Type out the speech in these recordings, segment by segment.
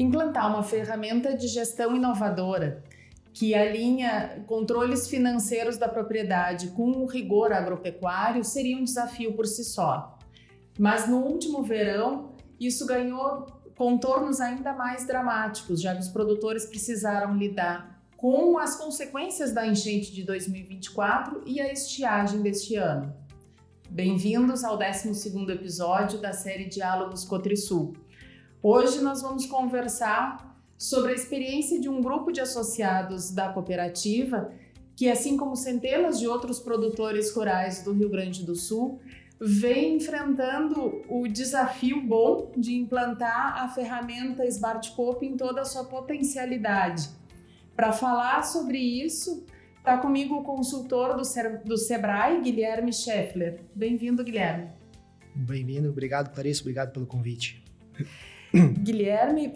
Implantar uma ferramenta de gestão inovadora que alinha controles financeiros da propriedade com o rigor agropecuário seria um desafio por si só. Mas no último verão, isso ganhou contornos ainda mais dramáticos, já que os produtores precisaram lidar com as consequências da enchente de 2024 e a estiagem deste ano. Bem-vindos ao 12º episódio da série Diálogos Cotrisul. Hoje nós vamos conversar sobre a experiência de um grupo de associados da cooperativa que, assim como centenas de outros produtores rurais do Rio Grande do Sul, vem enfrentando o desafio bom de implantar a ferramenta SmartCoop em toda a sua potencialidade. Para falar sobre isso, está comigo o consultor do Sebrae, Guilherme Scheffler. Bem-vindo, Guilherme. Bem-vindo, obrigado, Clarice, obrigado pelo convite. Guilherme,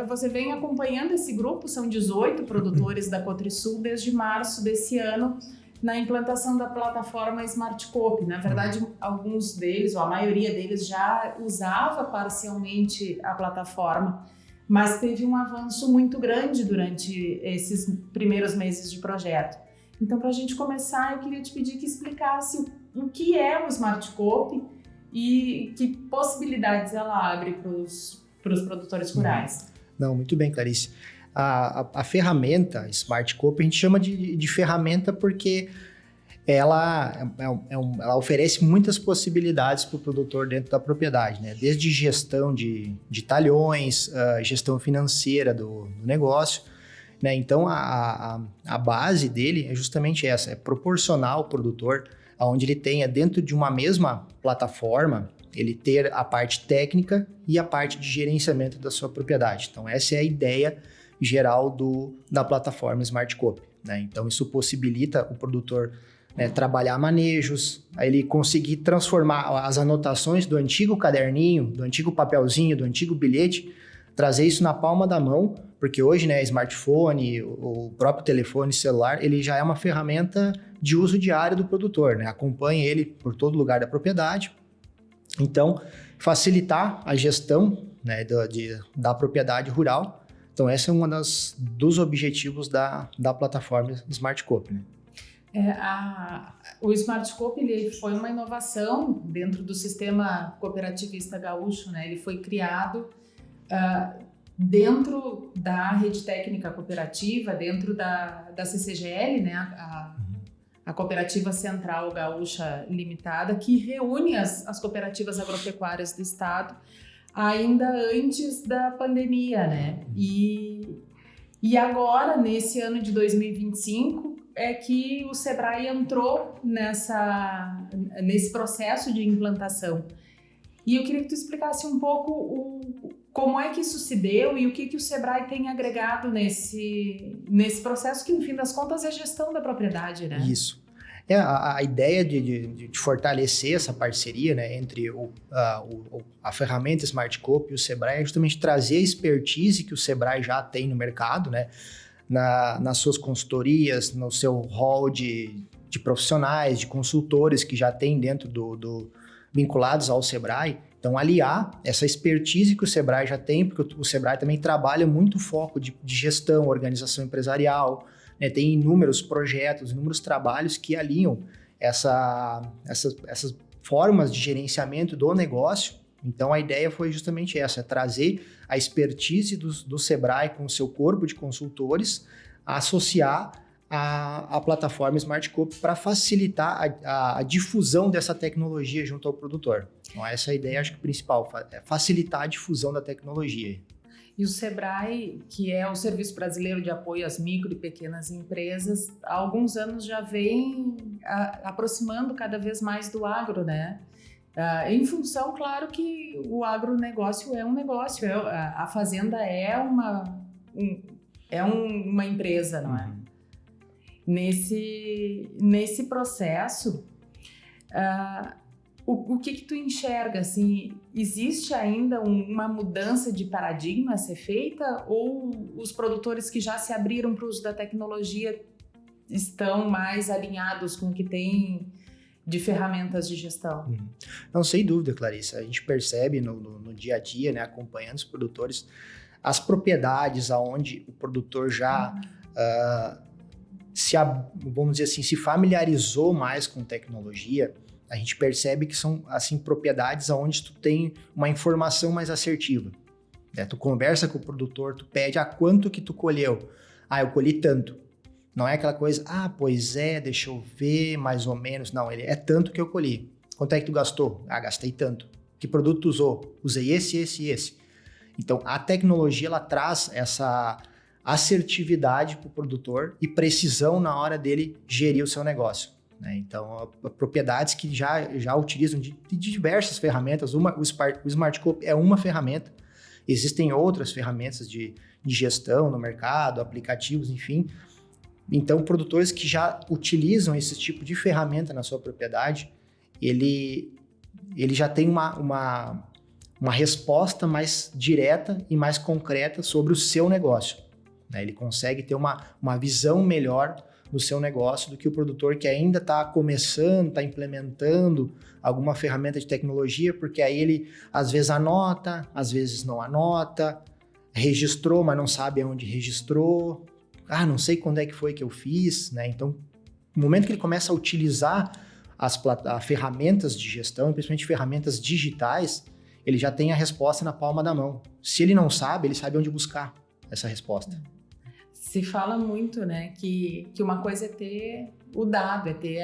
você vem acompanhando esse grupo, são 18 produtores da Cotrisul desde março desse ano, na implantação da plataforma SmartCoop. Na verdade, alguns deles, ou a maioria deles, já usava parcialmente a plataforma, mas teve um avanço muito grande durante esses primeiros meses de projeto. Então, para a gente começar, eu queria te pedir que explicasse o que é o SmartCoop e que possibilidades ela abre para os produtores rurais. Não, muito bem, Clarice. A ferramenta SmartCoop a gente chama de ferramenta porque ela oferece muitas possibilidades para o produtor dentro da propriedade, né? Desde gestão de talhões, gestão financeira do negócio, né? Então, a base dele é justamente essa, é proporcionar ao produtor, onde ele tenha dentro de uma mesma plataforma, ele ter a parte técnica e a parte de gerenciamento da sua propriedade. Então, essa é a ideia geral da plataforma SmartCoop, né? Então, isso possibilita o produtor, né, trabalhar manejos, aí ele conseguir transformar as anotações do antigo caderninho, do antigo papelzinho, do antigo bilhete, trazer isso na palma da mão, porque hoje, né, smartphone, o próprio telefone celular, ele já é uma ferramenta de uso diário do produtor, né? Acompanha ele por todo lugar da propriedade. Então, facilitar a gestão, né, da propriedade rural. Então, esse é um dos objetivos da plataforma SmartCoop, né? O SmartCoop ele foi uma inovação dentro do sistema cooperativista gaúcho, né? Ele foi criado dentro da rede técnica cooperativa, dentro da CCGL, né? A Cooperativa Central Gaúcha Limitada, que reúne as cooperativas agropecuárias do estado ainda antes da pandemia, né? E agora, nesse ano de 2025, é que o Sebrae entrou nesse processo de implantação. E eu queria que tu explicasse um pouco como é que isso se deu e o que o Sebrae tem agregado nesse processo, que no fim das contas é gestão da propriedade, né? Isso. A ideia de fortalecer essa parceria, né, entre a ferramenta SmartCoop e o Sebrae é justamente trazer a expertise que o Sebrae já tem no mercado, né, nas suas consultorias, no seu hall de profissionais, de consultores que já tem dentro vinculados ao Sebrae. Então, aliar essa expertise que o Sebrae já tem, porque o Sebrae também trabalha muito foco de gestão, organização empresarial, né? Tem inúmeros projetos, inúmeros trabalhos que alinham essas formas de gerenciamento do negócio. Então, a ideia foi justamente essa, é trazer a expertise do Sebrae com o seu corpo de consultores, associar a plataforma SmartCoop para facilitar a difusão dessa tecnologia junto ao produtor. Então, essa é a ideia, acho que principal, é facilitar a difusão da tecnologia. E o Sebrae, que é o Serviço Brasileiro de Apoio às Micro e Pequenas Empresas, há alguns anos já vem aproximando cada vez mais do agro, né? Em função, claro, que o agronegócio é um negócio, a fazenda é uma empresa, não é? Nesse processo, o que tu enxerga, assim, existe ainda uma mudança de paradigma a ser feita, ou os produtores que já se abriram para o uso da tecnologia estão mais alinhados com o que tem de ferramentas de gestão? Não, sem dúvida, Clarissa. A gente percebe no dia a dia, né, acompanhando os produtores, As propriedades aonde o produtor já, vamos dizer assim, se familiarizou mais com tecnologia, a gente percebe que são, assim, propriedades onde tu tem uma informação mais assertiva. Tu conversa com o produtor, tu pede, quanto que tu colheu? Eu colhi tanto. Não é aquela coisa, pois é, deixa eu ver, mais ou menos. Não, ele é tanto que eu colhi. Quanto é que tu gastou? Gastei tanto. Que produto tu usou? Usei esse, esse e esse. Então, a tecnologia, ela traz essa assertividade para o produtor e precisão na hora dele gerir o seu negócio. Então, propriedades que já utilizam de diversas ferramentas. O SmartScope é uma ferramenta. Existem outras ferramentas de gestão no mercado, aplicativos, enfim. Então, produtores que já utilizam esse tipo de ferramenta na sua propriedade, ele já tem uma resposta mais direta e mais concreta sobre o seu negócio. Ele consegue ter uma visão melhor do seu negócio do que o produtor que ainda está começando, está implementando alguma ferramenta de tecnologia, porque aí ele às vezes anota, às vezes não anota, registrou, mas não sabe aonde registrou, não sei quando é que foi que eu fiz, Então, no momento que ele começa a utilizar as ferramentas de gestão, principalmente ferramentas digitais, ele já tem a resposta na palma da mão. Se ele não sabe, ele sabe onde buscar essa resposta. Se fala muito, que uma coisa é ter o dado, é ter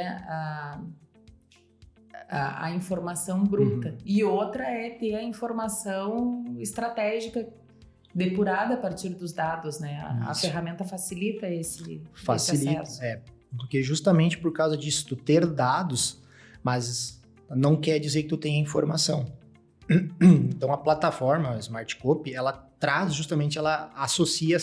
a informação bruta. E outra é ter a informação estratégica depurada a partir dos dados, A ferramenta facilita esse acesso. Porque justamente por causa disso, tu ter dados, mas não quer dizer que tu tenha informação. Então, a plataforma a SmartScope, ela traz justamente, ela associa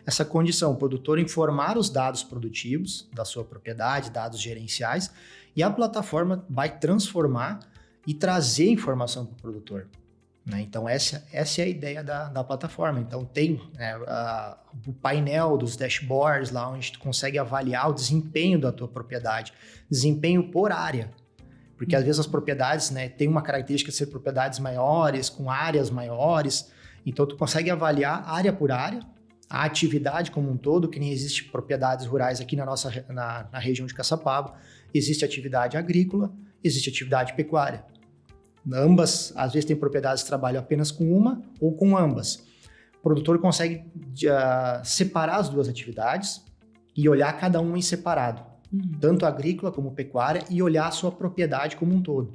essa condição, o produtor informar os dados produtivos da sua propriedade, dados gerenciais, e a plataforma vai transformar e trazer informação para o produtor. Então, essa é a ideia da plataforma. Então, tem o painel dos dashboards lá, onde tu consegue avaliar o desempenho da tua propriedade, desempenho por área. Porque às vezes as propriedades, têm uma característica de ser propriedades maiores, com áreas maiores. Então, tu consegue avaliar área por área, a atividade como um todo, que nem existe propriedades rurais aqui na região de Caçapava. Existe atividade agrícola, existe atividade pecuária. Ambas, às vezes tem propriedades que trabalham apenas com uma ou com ambas. O produtor consegue separar as duas atividades e olhar cada uma em separado. Tanto agrícola como pecuária, e olhar a sua propriedade como um todo.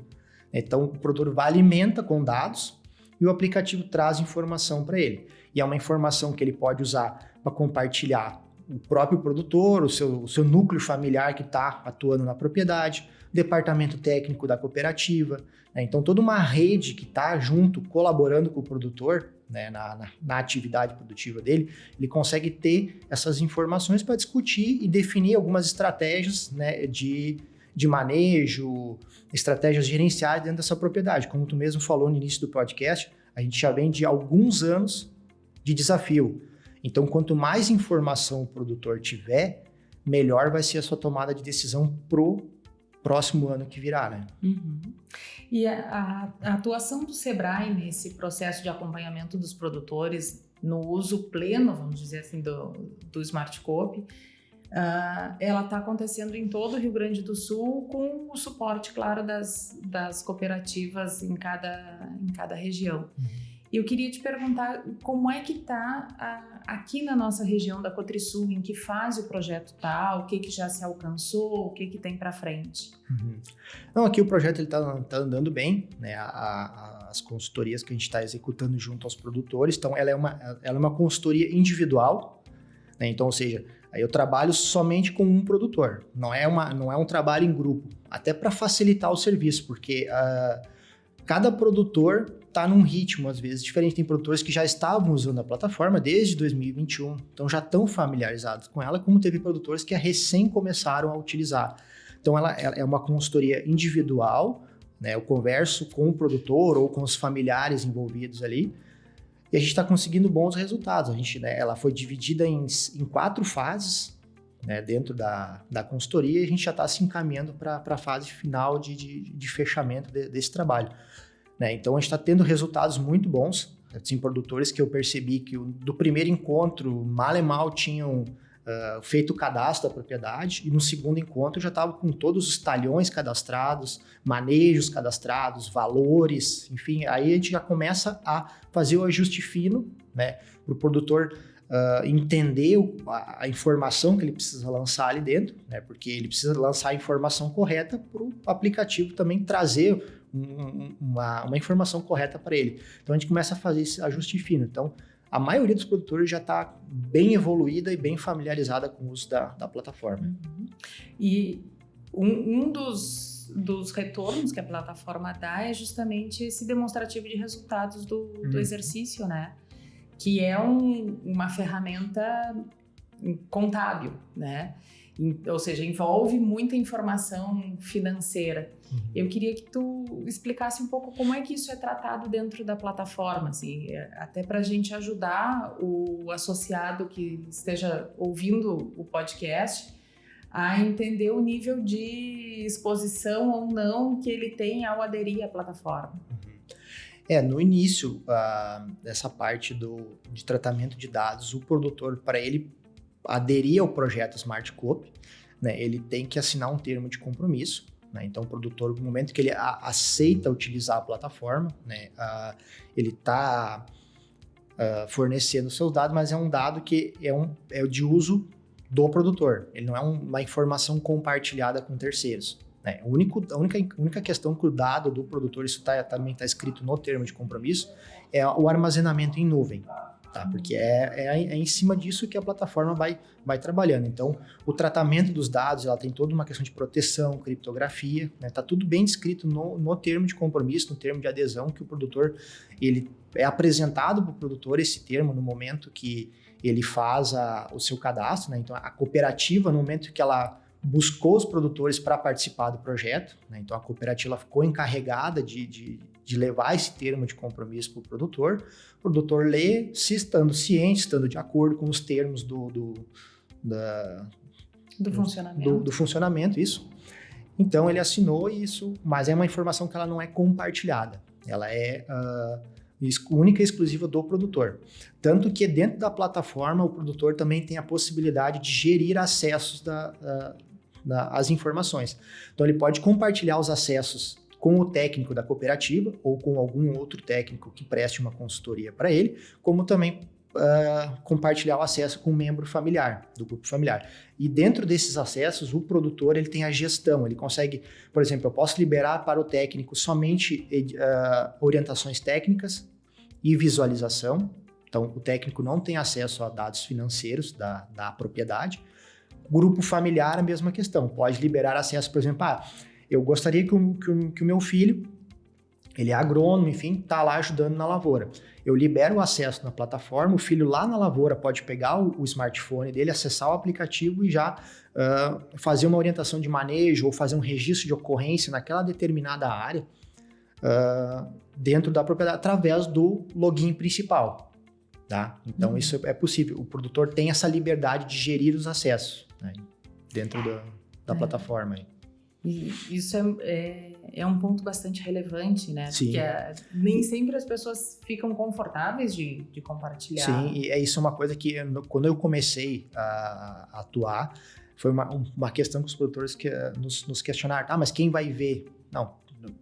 Então, o produtor alimenta com dados e o aplicativo traz informação para ele. E é uma informação que ele pode usar para compartilhar o próprio produtor, o seu núcleo familiar que está atuando na propriedade, departamento técnico da cooperativa. Então, toda uma rede que está junto, colaborando com o produtor, na atividade produtiva dele, ele consegue ter essas informações para discutir e definir algumas estratégias de manejo, estratégias gerenciais dentro dessa propriedade. Como tu mesmo falou no início do podcast, a gente já vem de alguns anos de desafio. Então, quanto mais informação o produtor tiver, melhor vai ser a sua tomada de decisão pro próximo ano que virá, E a atuação do Sebrae nesse processo de acompanhamento dos produtores no uso pleno, vamos dizer assim, do SmartScope, ela está acontecendo em todo o Rio Grande do Sul, com o suporte, claro, das cooperativas em cada região. E eu queria te perguntar como é que está aqui na nossa região da Cotrisul, em que fase o projeto está, o que já se alcançou, o que tem para frente? Então, aqui o projeto está andando bem, as consultorias que a gente está executando junto aos produtores, então ela é uma consultoria individual, então, ou seja, aí eu trabalho somente com um produtor, não é um trabalho em grupo, até para facilitar o serviço, porque cada produtor está num ritmo, às vezes, diferente. Tem produtores que já estavam usando a plataforma desde 2021, então já estão familiarizados com ela, como teve produtores que recém começaram a utilizar. Então, ela é uma consultoria individual, eu converso com o produtor ou com os familiares envolvidos ali, e a gente está conseguindo bons resultados. Ela foi dividida em 4 fases, dentro da consultoria, e a gente já está se encaminhando para a fase final de fechamento desse trabalho. Então, a gente está tendo resultados muito bons. Tinha produtores que eu percebi que do primeiro encontro, mal e mal tinham feito o cadastro da propriedade, e no segundo encontro já estava com todos os talhões cadastrados, manejos cadastrados, valores, enfim, aí a gente já começa a fazer o ajuste fino, né, para o produtor entender a informação que ele precisa lançar ali dentro, né, porque ele precisa lançar a informação correta para o aplicativo também trazer uma informação correta para ele. Então a gente começa a fazer esse ajuste fino. Então, a maioria dos produtores já está bem evoluída e bem familiarizada com o uso da plataforma. Uhum. E um dos retornos que a plataforma dá é justamente esse demonstrativo de resultados do exercício, né? Que é uma ferramenta contábil, né? Ou seja, envolve muita informação financeira. Eu queria que tu explicasse um pouco como é que isso é tratado dentro da plataforma, assim, até para a gente ajudar o associado que esteja ouvindo o podcast a entender o nível de exposição ou não que ele tem ao aderir à plataforma. No início dessa parte de tratamento de dados, o produtor, para ele aderir ao projeto Smart Copy, né, ele tem que assinar um termo de compromisso, né? Então o produtor, no momento que ele aceita utilizar a plataforma, né, ele está fornecendo seus dados, mas é um dado que é de uso do produtor, ele não é uma informação compartilhada com terceiros. A única questão que o dado do produtor, isso também está escrito no termo de compromisso, é o armazenamento em nuvem. Tá? Porque é em cima disso que a plataforma vai trabalhando. Então, o tratamento dos dados, ela tem toda uma questão de proteção, criptografia, né? Tá tudo bem descrito no termo de compromisso, no termo de adesão, que o produtor, ele é apresentado para o produtor esse termo no momento que ele faz o seu cadastro, né? Então, a cooperativa, no momento que ela buscou os produtores para participar do projeto, né? Então a cooperativa ficou encarregada de levar esse termo de compromisso para o produtor lê, se estando ciente, estando de acordo com os termos do funcionamento. Do funcionamento, isso. Então ele assinou isso, mas é uma informação que ela não é compartilhada, ela é única e exclusiva do produtor. Tanto que dentro da plataforma o produtor também tem a possibilidade de gerir acessos às informações. Então ele pode compartilhar os acessos com o técnico da cooperativa ou com algum outro técnico que preste uma consultoria para ele, como também compartilhar o acesso com um membro familiar, do grupo familiar. E dentro desses acessos, o produtor ele tem a gestão, ele consegue, por exemplo, eu posso liberar para o técnico somente orientações técnicas e visualização. Então, o técnico não tem acesso a dados financeiros da propriedade. Grupo familiar, a mesma questão. Pode liberar acesso, por exemplo, eu gostaria que o meu filho, ele é agrônomo, enfim, está lá ajudando na lavoura. Eu libero o acesso na plataforma, o filho lá na lavoura pode pegar o smartphone dele, acessar o aplicativo e já fazer uma orientação de manejo ou fazer um registro de ocorrência naquela determinada área dentro da propriedade, através do login principal. Tá? Então, isso é possível. O produtor tem essa liberdade de gerir os acessos, né, dentro da plataforma. E isso é um ponto bastante relevante, né? Sim. Porque nem sempre as pessoas ficam confortáveis de compartilhar. Sim, e isso é uma coisa que quando eu comecei a atuar, foi uma questão que os produtores nos questionaram. Mas quem vai ver? Não,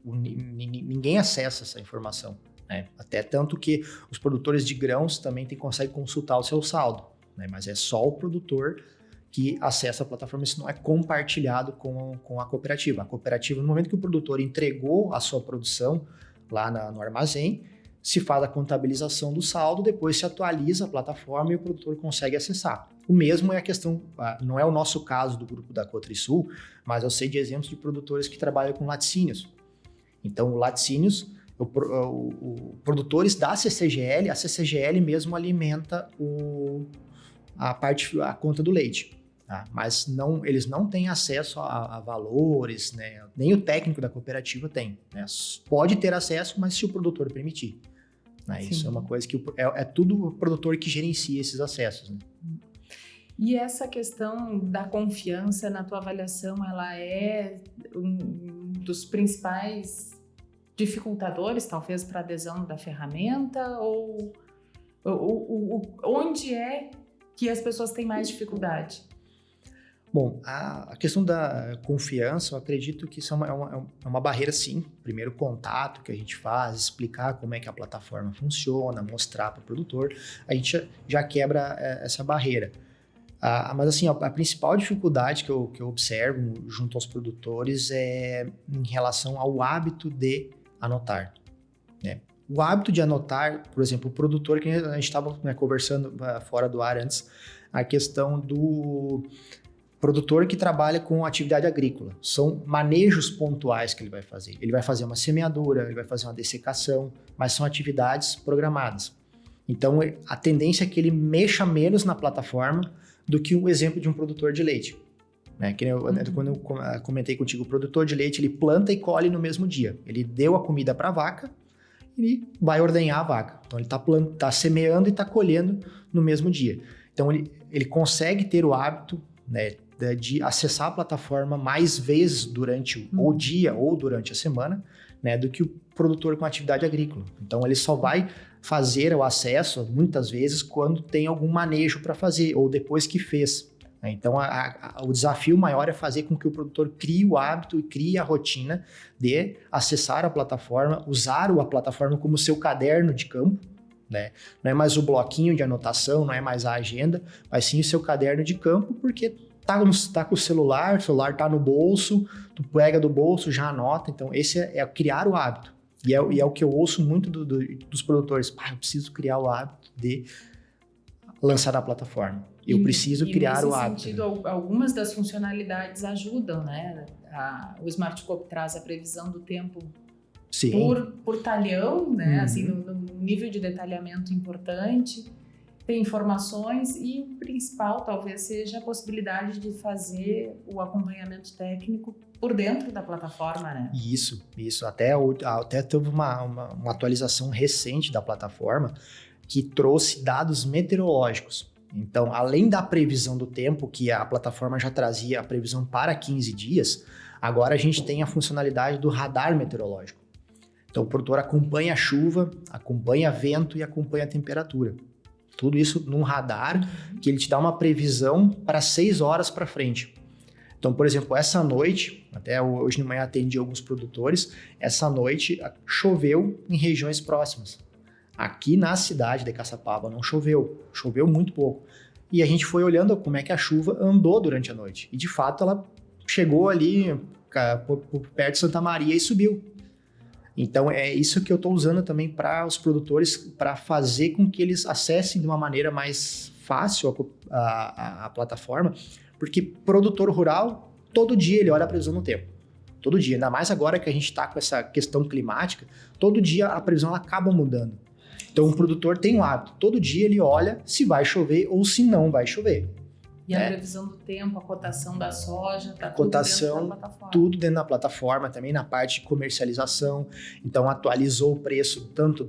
ninguém acessa essa informação. Né? Até tanto que os produtores de grãos também conseguem consultar o seu saldo, né? Mas é só o produtor que acessa a plataforma, isso não é compartilhado com a cooperativa. A cooperativa, no momento que o produtor entregou a sua produção lá no armazém, se faz a contabilização do saldo, depois se atualiza a plataforma e o produtor consegue acessar. O mesmo é a questão, não é o nosso caso do grupo da Cotrisul, mas eu sei de exemplos de produtores que trabalham com laticínios. Então, o laticínios, produtores da CCGL, a CCGL mesmo alimenta a conta do leite. Tá? Mas eles não têm acesso a valores, né? Nem o técnico da cooperativa tem. Né? Pode ter acesso, mas se o produtor permitir. Né? Isso é uma coisa que é tudo o produtor que gerencia esses acessos. Né? E essa questão da confiança, na tua avaliação, ela é um dos principais dificultadores, talvez, para adesão da ferramenta? Ou onde é que as pessoas têm mais dificuldade? Bom, a questão da confiança, eu acredito que isso é uma barreira, sim. Primeiro contato que a gente faz, explicar como é que a plataforma funciona, mostrar para o produtor, a gente já quebra essa barreira. Mas assim, a principal dificuldade que eu observo junto aos produtores é em relação ao hábito de anotar, né? O hábito de anotar, por exemplo, o produtor, que a gente estava, né, conversando fora do ar antes, a questão do produtor que trabalha com atividade agrícola. São manejos pontuais que ele vai fazer. Ele vai fazer uma semeadura, ele vai fazer uma dessecação, mas são atividades programadas. Então, a tendência é que ele mexa menos na plataforma do que um exemplo de um produtor de leite. Né? Quando eu comentei contigo, o produtor de leite, ele planta e colhe no mesmo dia. Ele deu a comida para a vaca, ele vai ordenhar a vaca. Então, ele está semeando e está colhendo no mesmo dia. Então, ele consegue ter o hábito, né, de acessar a plataforma mais vezes durante o dia ou durante a semana, né, do que o produtor com atividade agrícola. Então, ele só vai fazer o acesso, muitas vezes, quando tem algum manejo para fazer, ou depois que fez. Então, o desafio maior é fazer com que o produtor crie o hábito e crie a rotina de acessar a plataforma, usar a plataforma como seu caderno de campo, né? Não é mais o bloquinho de anotação, não é mais a agenda, mas sim o seu caderno de campo, porque tá com o celular tá no bolso, tu pega do bolso, já anota. Então, esse é criar o hábito. E é o que eu ouço muito dos produtores. Eu preciso criar o hábito de lançar na plataforma. Eu preciso criar o hábito. Nesse sentido, algumas das funcionalidades ajudam, né? O SmartScope traz a previsão do tempo por talhão, né? Assim, no nível de detalhamento importante. Tem informações e o principal talvez seja a possibilidade de fazer o acompanhamento técnico por dentro da plataforma, né? Isso. Até teve uma atualização recente da plataforma que trouxe dados meteorológicos. Então, além da previsão do tempo, que a plataforma já trazia a previsão para 15 dias, agora a gente tem a funcionalidade do radar meteorológico. Então, o produtor acompanha a chuva, acompanha vento e acompanha a temperatura. Tudo isso num radar que ele te dá uma previsão para 6 horas para frente. Então, por exemplo, essa noite, até hoje de manhã atendi alguns produtores, essa noite choveu em regiões próximas. Aqui na cidade de Caçapava não choveu muito pouco. E a gente foi olhando como é que a chuva andou durante a noite. E de fato ela chegou ali perto de Santa Maria e subiu. Então, é isso que eu estou usando também para os produtores, para fazer com que eles acessem de uma maneira mais fácil a plataforma, porque produtor rural, todo dia ele olha a previsão do tempo. Todo dia, ainda mais agora que a gente está com essa questão climática, todo dia a previsão ela acaba mudando. Então, o produtor tem um hábito, todo dia ele olha se vai chover ou se não vai chover. E a previsão do tempo, a cotação da soja, tudo dentro da plataforma, também na parte de comercialização. Então, atualizou o preço tanto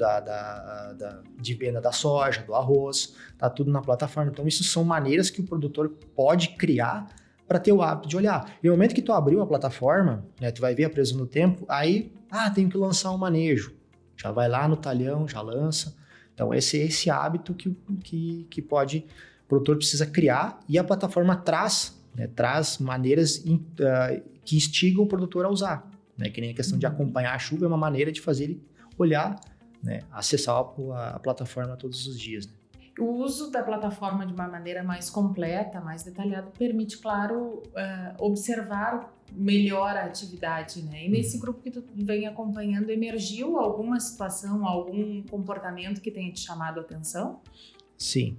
de venda da soja, do arroz, tá tudo na plataforma. Então, isso são maneiras que o produtor pode criar para ter o hábito de olhar. E no momento que tu abriu a plataforma, né, tu vai ver a previsão do tempo, aí, tenho que lançar um manejo. Já vai lá no talhão, já lança. Então, esse hábito que pode... O produtor precisa criar e a plataforma traz maneiras que instigam o produtor a usar. Né? Que nem a questão de acompanhar a chuva é uma maneira de fazer ele olhar, né? Acessar a plataforma todos os dias. Né? O uso da plataforma de uma maneira mais completa, mais detalhada, permite, claro, observar melhor a atividade. Né? E nesse grupo que tu vem acompanhando, emergiu alguma situação, algum comportamento que tenha te chamado a atenção? Sim,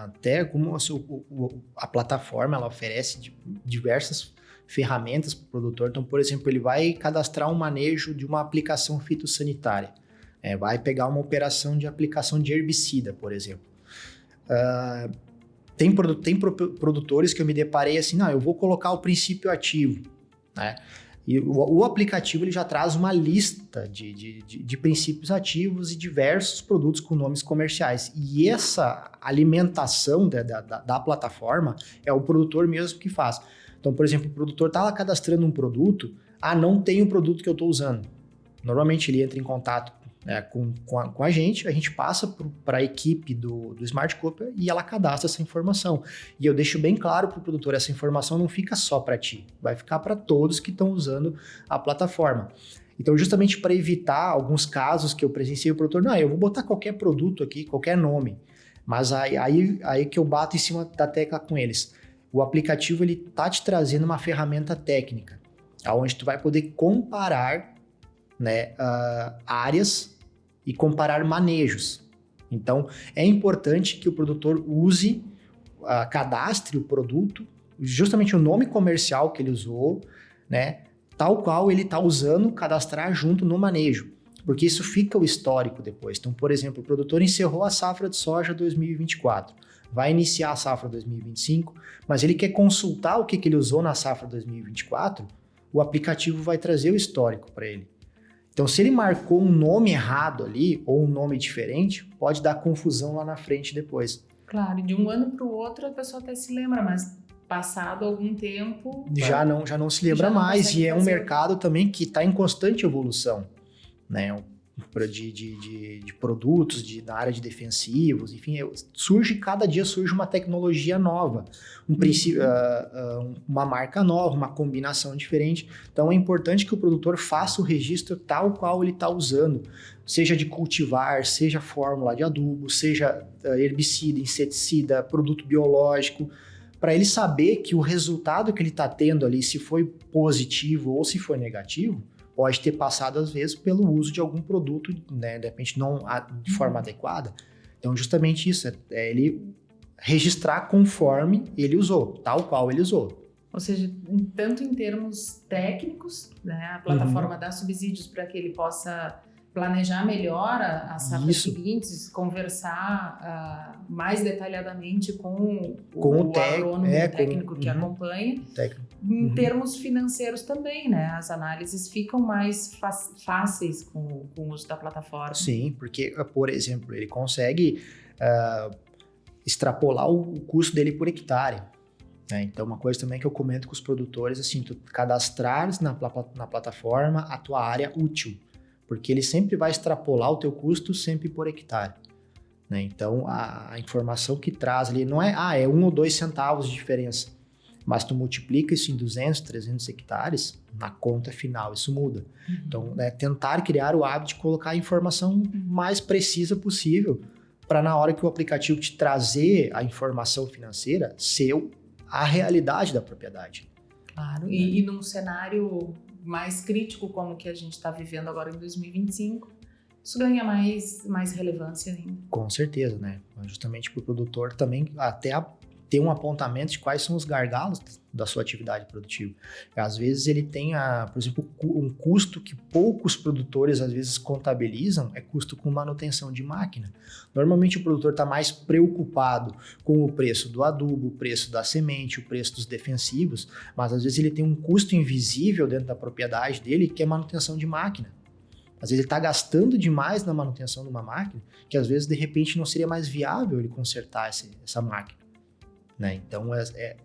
até como a plataforma ela oferece diversas ferramentas para o produtor. Então, por exemplo, ele vai cadastrar um manejo de uma aplicação fitossanitária, vai pegar uma operação de aplicação de herbicida, por exemplo. Tem produtores que eu me deparei assim, eu vou colocar o princípio ativo, né? E o aplicativo ele já traz uma lista de princípios ativos e diversos produtos com nomes comerciais. E essa alimentação da plataforma é o produtor mesmo que faz. Então, por exemplo, o produtor está lá cadastrando um produto, não tem o produto que eu estou usando. Normalmente ele entra em contato, né, com a gente passa para a equipe do Smart Copy e ela cadastra essa informação. E eu deixo bem claro para o produtor, essa informação não fica só para ti, vai ficar para todos que estão usando a plataforma. Então, justamente para evitar alguns casos que eu presenciei o produtor, não, eu vou botar qualquer produto aqui, qualquer nome, mas aí que eu bato em cima da tecla com eles. O aplicativo ele tá te trazendo uma ferramenta técnica, onde tu vai poder comparar, né, áreas e comparar manejos. Então, é importante que o produtor use, cadastre o produto, justamente o nome comercial que ele usou, né, tal qual ele está usando, cadastrar junto no manejo, porque isso fica o histórico depois. Então, por exemplo, o produtor encerrou a safra de soja 2024, vai iniciar a safra 2025, mas ele quer consultar o que ele usou na safra 2024, o aplicativo vai trazer o histórico para ele. Então, se ele marcou um nome errado ali, ou um nome diferente, pode dar confusão lá na frente depois. Claro, de um ano para o outro a pessoa até se lembra, mas passado algum tempo... Já não se lembra mais, e é um mercado também que está em constante evolução, né? De produtos na área de defensivos, enfim, cada dia surge uma tecnologia nova, uma marca nova, uma combinação diferente. Então é importante que o produtor faça o registro tal qual ele está usando, seja de cultivar, seja fórmula de adubo, seja herbicida, inseticida, produto biológico, para ele saber que o resultado que ele está tendo ali, se foi positivo ou se foi negativo, pode ter passado, às vezes, pelo uso de algum produto, né, de repente não de forma adequada. Então, justamente isso, é ele registrar conforme ele usou, tal qual ele usou. Ou seja, tanto em termos técnicos, né, a plataforma dá subsídios para que ele possa planejar melhor as safras seguintes, conversar mais detalhadamente com o agrônomo técnico que acompanha. Em termos financeiros também, né? As análises ficam mais fáceis com o uso da plataforma. Sim, porque, por exemplo, ele consegue extrapolar o custo dele por hectare. Né? Então, uma coisa também que eu comento com os produtores, assim, tu cadastrares na plataforma a tua área útil, porque ele sempre vai extrapolar o teu custo sempre por hectare. Né? Então, a informação que traz ali não é 1 ou 2 centavos de diferença, mas tu multiplica isso em 200, 300 hectares, na conta final isso muda. Então, tentar criar o hábito de colocar a informação mais precisa possível, para na hora que o aplicativo te trazer a informação financeira, ser a realidade da propriedade. Claro, e num cenário mais crítico como que a gente está vivendo agora em 2025, isso ganha mais relevância ainda. Com certeza, né? Justamente para o produtor também até ter um apontamento de quais são os gargalos da sua atividade produtiva. Às vezes ele tem, por exemplo, um custo que poucos produtores às vezes contabilizam, é custo com manutenção de máquina. Normalmente o produtor está mais preocupado com o preço do adubo, o preço da semente, o preço dos defensivos, mas às vezes ele tem um custo invisível dentro da propriedade dele, que é manutenção de máquina. Às vezes ele está gastando demais na manutenção de uma máquina, que às vezes de repente não seria mais viável ele consertar essa máquina. Né? Então,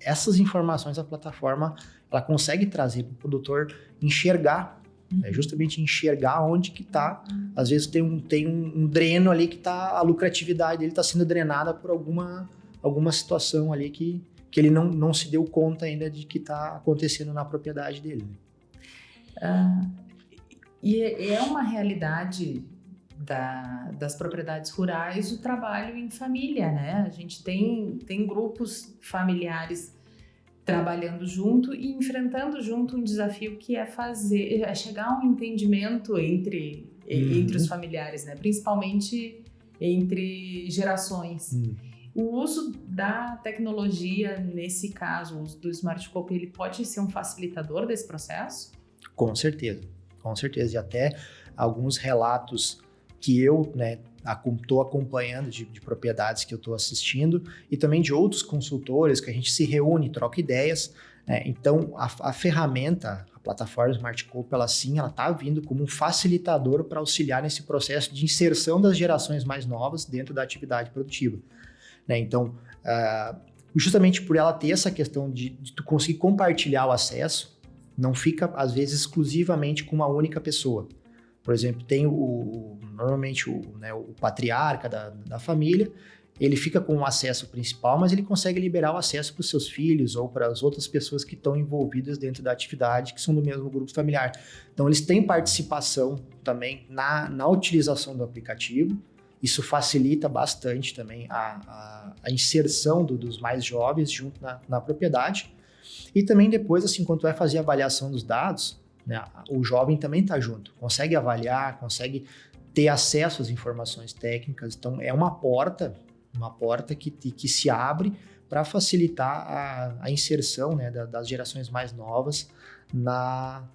essas informações a plataforma ela consegue trazer para o produtor enxergar, justamente enxergar onde que está. Às vezes tem um dreno ali que a lucratividade dele está sendo drenada por alguma situação ali que ele não se deu conta ainda de que está acontecendo na propriedade dele. E é uma realidade das propriedades rurais o trabalho em família, né? A gente tem grupos familiares trabalhando junto e enfrentando junto um desafio que é chegar a um entendimento entre os familiares, né? Principalmente entre gerações. O uso da tecnologia, nesse caso, o uso do Smart Copy, ele pode ser um facilitador desse processo? Com certeza. E até alguns relatos que eu estou acompanhando de propriedades que eu estou assistindo e também de outros consultores que a gente se reúne, troca ideias. Né? Então, a ferramenta, a plataforma Smart Copy, ela está vindo como um facilitador para auxiliar nesse processo de inserção das gerações mais novas dentro da atividade produtiva. Né? Então, justamente por ela ter essa questão de tu conseguir compartilhar o acesso, não fica, às vezes, exclusivamente com uma única pessoa. Por exemplo, tem normalmente o patriarca da família, ele fica com o acesso principal, mas ele consegue liberar o acesso para os seus filhos ou para as outras pessoas que estão envolvidas dentro da atividade, que são do mesmo grupo familiar. Então, eles têm participação também na utilização do aplicativo. Isso facilita bastante também a inserção dos mais jovens junto na propriedade. E também depois, assim, quando tu vai fazer a avaliação dos dados, né, o jovem também está junto, consegue avaliar, consegue ter acesso às informações técnicas. Então, é uma porta que se abre para facilitar a inserção, né, das gerações mais novas na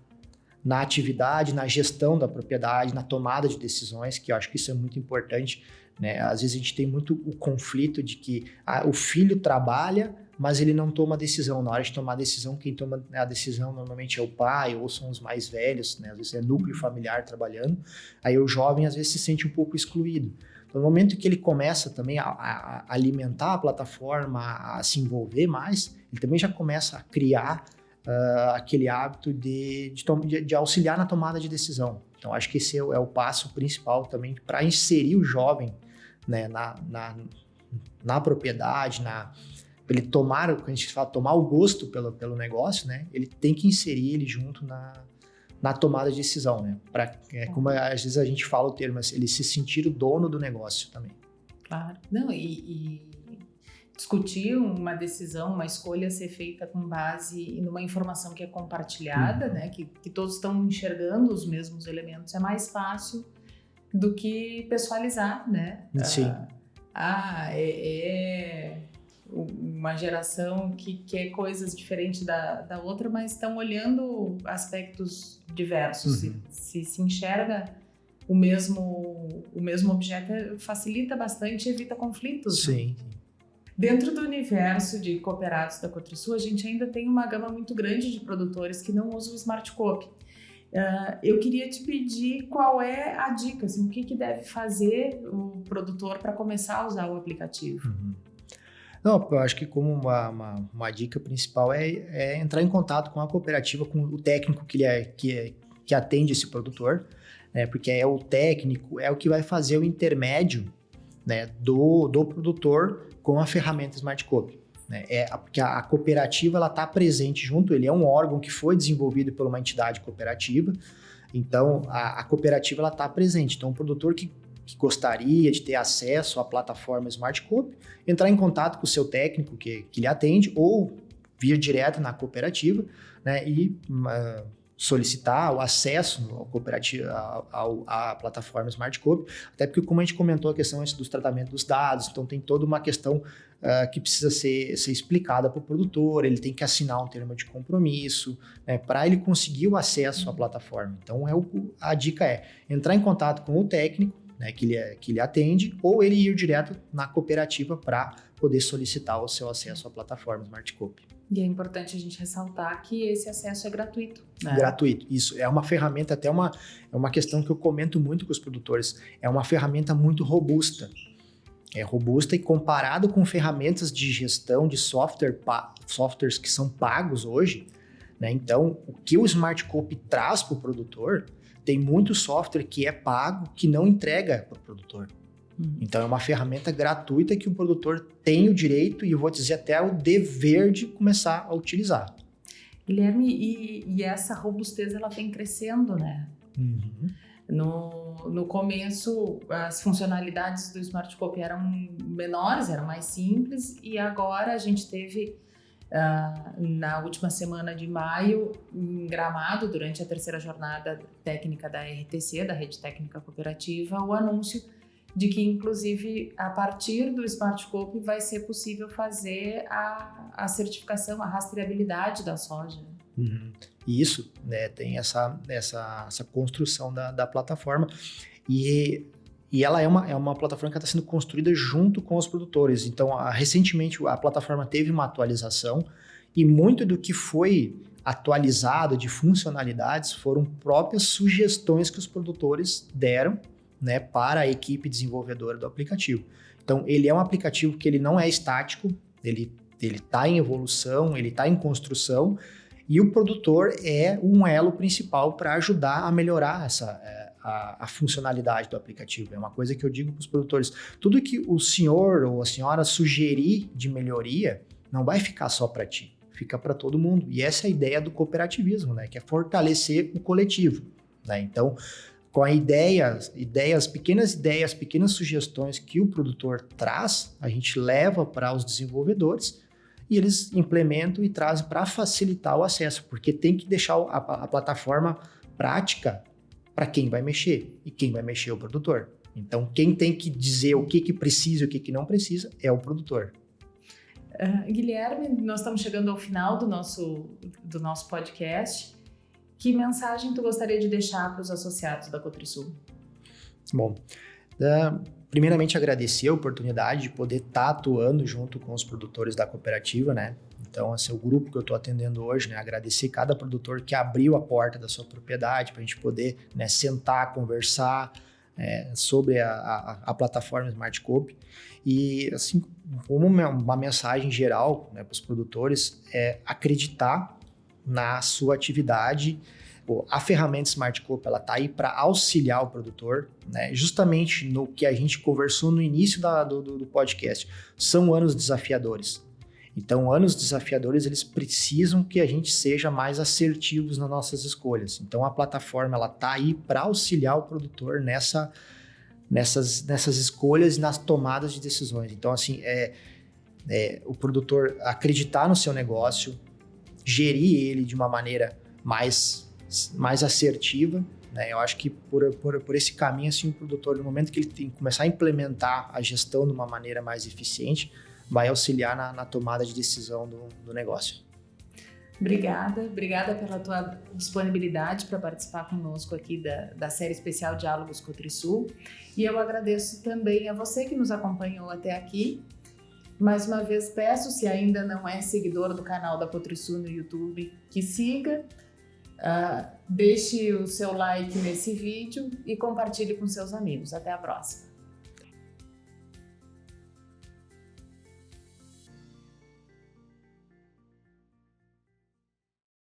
atividade, na gestão da propriedade, na tomada de decisões, que eu acho que isso é muito importante, né? Às vezes a gente tem muito o conflito de que o filho trabalha, mas ele não toma decisão. Na hora de tomar a decisão, quem toma a decisão normalmente é o pai ou são os mais velhos, né? Às vezes é núcleo familiar trabalhando, aí o jovem às vezes se sente um pouco excluído. No momento que ele começa também a alimentar a plataforma, a se envolver mais, ele também já começa a criar aquele hábito de auxiliar na tomada de decisão. Então, acho que esse é o passo principal também para inserir o jovem, né, na propriedade, para ele tomar, quando a gente fala tomar o gosto pelo negócio, né, ele tem que inserir ele junto na tomada de decisão, né? Como às vezes a gente fala o termo, ele se sentir o dono do negócio também. Claro. Não, e discutir uma decisão, uma escolha ser feita com base numa informação que é compartilhada, né? Que todos estão enxergando os mesmos elementos, é mais fácil do que pessoalizar, né? Sim. Uma geração que quer coisas diferentes da outra, mas estão olhando aspectos diversos. Se enxerga o mesmo objeto, facilita bastante e evita conflitos. Sim. Né? Dentro do universo de cooperados da Cotrisul, a gente ainda tem uma gama muito grande de produtores que não usam o Smart Coop. Eu queria te pedir qual é a dica, assim, o que deve fazer o produtor para começar a usar o aplicativo. Não, eu acho que como uma dica principal é entrar em contato com a cooperativa, com o técnico que atende esse produtor, né? Porque é o técnico, é o que vai fazer o intermédio, né, do produtor com a ferramenta Smart Coop. Né? Porque a cooperativa está presente junto, ele é um órgão que foi desenvolvido por uma entidade cooperativa, então a cooperativa está presente. Então o produtor que gostaria de ter acesso à plataforma Smart Coop, entrar em contato com o seu técnico que lhe atende ou vir direto na cooperativa, né, e solicitar o acesso à plataforma Smart Coop, até porque, como a gente comentou, a questão dos tratamentos dos dados, então tem toda uma questão que precisa ser explicada para o produtor, ele tem que assinar um termo de compromisso, né, para ele conseguir o acesso à plataforma. Então, a dica é entrar em contato com o técnico, né, que ele atende, ou ele ir direto na cooperativa para poder solicitar o seu acesso à plataforma Smart Coop. E é importante a gente ressaltar que esse acesso é gratuito. Né? Gratuito, isso. É uma ferramenta, até é uma questão que eu comento muito com os produtores, é uma ferramenta muito robusta. É robusta e comparado com ferramentas de gestão de softwares que são pagos hoje, né? Então, o que o Smart Coop traz para o produtor, tem muito software que é pago, que não entrega para o produtor. Então, é uma ferramenta gratuita que o produtor tem o direito, e eu vou dizer até o dever de começar a utilizar. Guilherme, e essa robustez, ela vem crescendo, né? No começo, as funcionalidades do Smart Coop eram menores, eram mais simples, e agora a gente teve, na última semana de maio, em Gramado, durante a 3ª jornada técnica da RTC, da Rede Técnica Cooperativa, o anúncio de que, inclusive, a partir do Smart Coop vai ser possível fazer a certificação, a rastreabilidade da soja. Isso, né, tem essa construção da plataforma e ela é uma plataforma que está sendo construída junto com os produtores. Então, recentemente a plataforma teve uma atualização e muito do que foi atualizado de funcionalidades foram próprias sugestões que os produtores deram, né, para a equipe desenvolvedora do aplicativo. Então, ele é um aplicativo que ele não é estático, ele está em evolução, ele está em construção, e o produtor é um elo principal para ajudar a melhorar a funcionalidade do aplicativo. É uma coisa que eu digo para os produtores. Tudo que o senhor ou a senhora sugerir de melhoria não vai ficar só para ti, fica para todo mundo. E essa é a ideia do cooperativismo, né? Que é fortalecer o coletivo, né? Então, com a pequenas sugestões que o produtor traz, a gente leva para os desenvolvedores e eles implementam e trazem para facilitar o acesso, porque tem que deixar a plataforma prática para quem vai mexer, e quem vai mexer é o produtor. Então, quem tem que dizer o que precisa e o que não precisa é o produtor. Guilherme, nós estamos chegando ao final do nosso podcast. Que mensagem tu gostaria de deixar para os associados da Cotrisul? Bom, primeiramente agradecer a oportunidade de poder estar atuando junto com os produtores da cooperativa, né? Então, esse é o grupo que eu estou atendendo hoje, né? Agradecer cada produtor que abriu a porta da sua propriedade para a gente poder, né, sentar, conversar sobre a plataforma Smart Coop. E, assim, como uma mensagem geral, né, para os produtores, é acreditar na sua atividade. A ferramenta Smart Coop, ela está aí para auxiliar o produtor, né? Justamente no que a gente conversou no início do podcast. São anos desafiadores. Então, anos desafiadores, eles precisam que a gente seja mais assertivos nas nossas escolhas. Então, a plataforma, ela está aí para auxiliar o produtor nessas escolhas e nas tomadas de decisões. Então, assim, o produtor acreditar no seu negócio, gerir ele de uma maneira mais assertiva, né? Eu acho que por esse caminho, assim, o produtor, no momento que ele tem que começar a implementar a gestão de uma maneira mais eficiente, vai auxiliar na tomada de decisão do negócio. Obrigada pela tua disponibilidade para participar conosco aqui da série especial Diálogos Cotrisul. E eu agradeço também a você que nos acompanhou até aqui. Mais uma vez peço, se ainda não é seguidor do canal da Cotrisul no YouTube, que siga, deixe o seu like nesse vídeo e compartilhe com seus amigos. Até a próxima!